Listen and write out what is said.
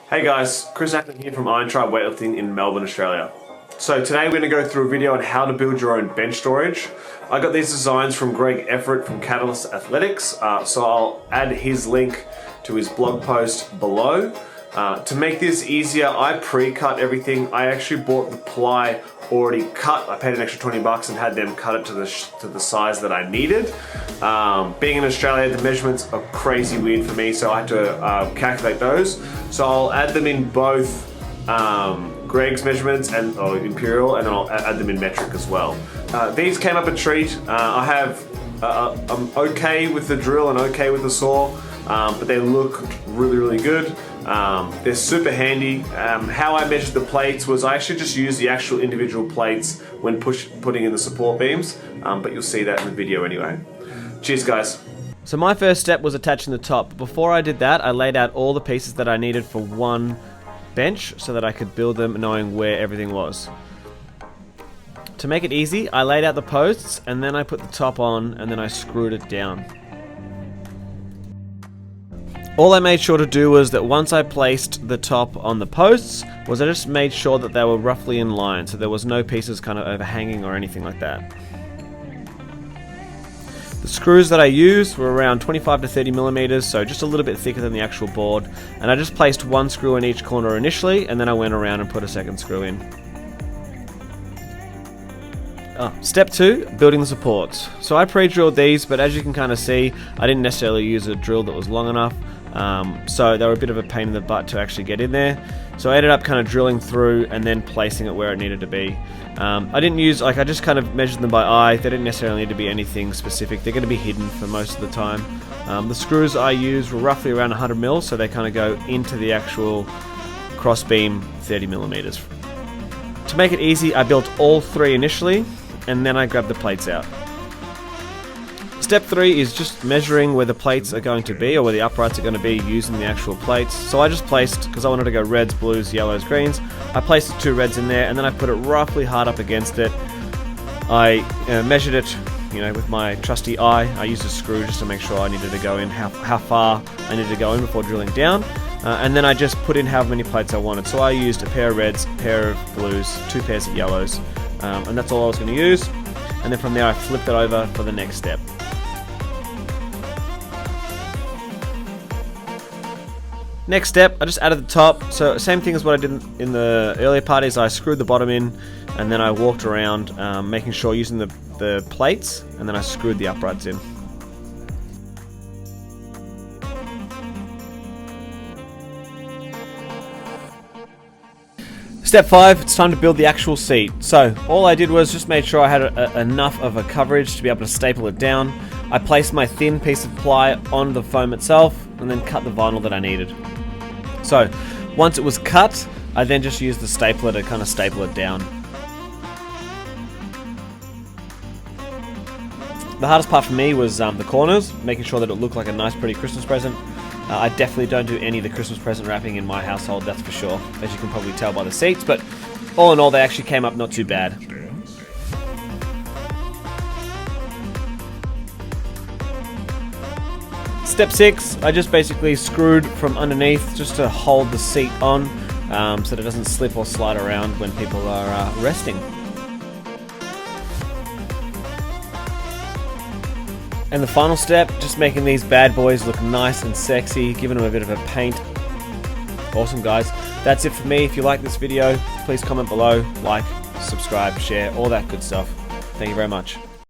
Hey guys, Chris Ackland here from Iron Tribe Weightlifting in Melbourne, Australia. So today we're going to go through a video on how to build your own bench storage. I got these designs from Greg Everett from Catalyst Athletics, so I'll add his link to his blog post below. To make this easier, I pre-cut everything. I actually bought the ply already cut. I paid an extra 20 bucks and had them cut it to the size that I needed. Being in Australia, the measurements are crazy weird for me, so I had to calculate those. So I'll add them in both Greg's measurements and imperial, and then I'll add them in metric as well. These came up a treat. I'm okay with the drill and okay with the saw, but they look really good. They're super handy. How I measured the plates was I actually just used the actual individual plates when putting in the support beams, but you'll see that in the video anyway. Cheers guys. So my first step was attaching the top. Before I did that, I laid out all the pieces that I needed for one bench so that I could build them knowing where everything was. To make it easy, I laid out the posts and then I put the top on and then I screwed it down. All I made sure to do was that once I placed the top on the posts, was I just made sure that they were roughly in line, so there was no pieces kind of overhanging or anything like that. The screws that I used were around 25 to 30 millimeters, so just a little bit thicker than the actual board, and I just placed one screw in each corner initially, and then I went around and put a second screw in. Step 2, building the supports. So I pre-drilled these, but as you can kind of see, I didn't necessarily use a drill that was long enough, so they were a bit of a pain in the butt to actually get in there. So I ended up kind of drilling through and then placing it where it needed to be. I didn't use, I just kind of measured them by eye. They didn't necessarily need to be anything specific. They're going to be hidden for most of the time. The screws I used were roughly around 100 mil, so they kind of go into the actual cross beam 30 millimeters. To make it easy, I built all three initially, and then I grabbed the plates out. Step 3 is just measuring where the plates are going to be, or where the uprights are going to be, using the actual plates. So I just placed, because I wanted to go reds, blues, yellows, greens, I placed the 2 reds in there, and then I put it roughly hard up against it. I measured it, with my trusty eye. I used a screw just to make sure I needed to go in, how far I needed to go in before drilling down. And then I just put in how many plates I wanted. So I used a pair of reds, a pair of blues, 2 pairs of yellows, and that's all I was going to use. And then from there I flipped it over for the next step. Next step, I just added the top. So same thing as what I did in the earlier part is I screwed the bottom in and then I walked around making sure using the plates, and then I screwed the uprights in. Step 5, it's time to build the actual seat. So all I did was just made sure I had enough of a coverage to be able to staple it down. I placed my thin piece of ply on the foam itself and then cut the vinyl that I needed. So once it was cut, I then just used the stapler to kind of staple it down. The hardest part for me was the corners, making sure that it looked like a nice pretty Christmas present. I definitely don't do any of the Christmas present wrapping in my household, that's for sure, as you can probably tell by the seats, but all in all they actually came up not too bad. Step 6, I just basically screwed from underneath just to hold the seat on so that it doesn't slip or slide around when people are resting. And the final step, just making these bad boys look nice and sexy, giving them a bit of a paint. Awesome guys, that's it for me. If you like this video, please comment below, like, subscribe, share, all that good stuff. Thank you very much.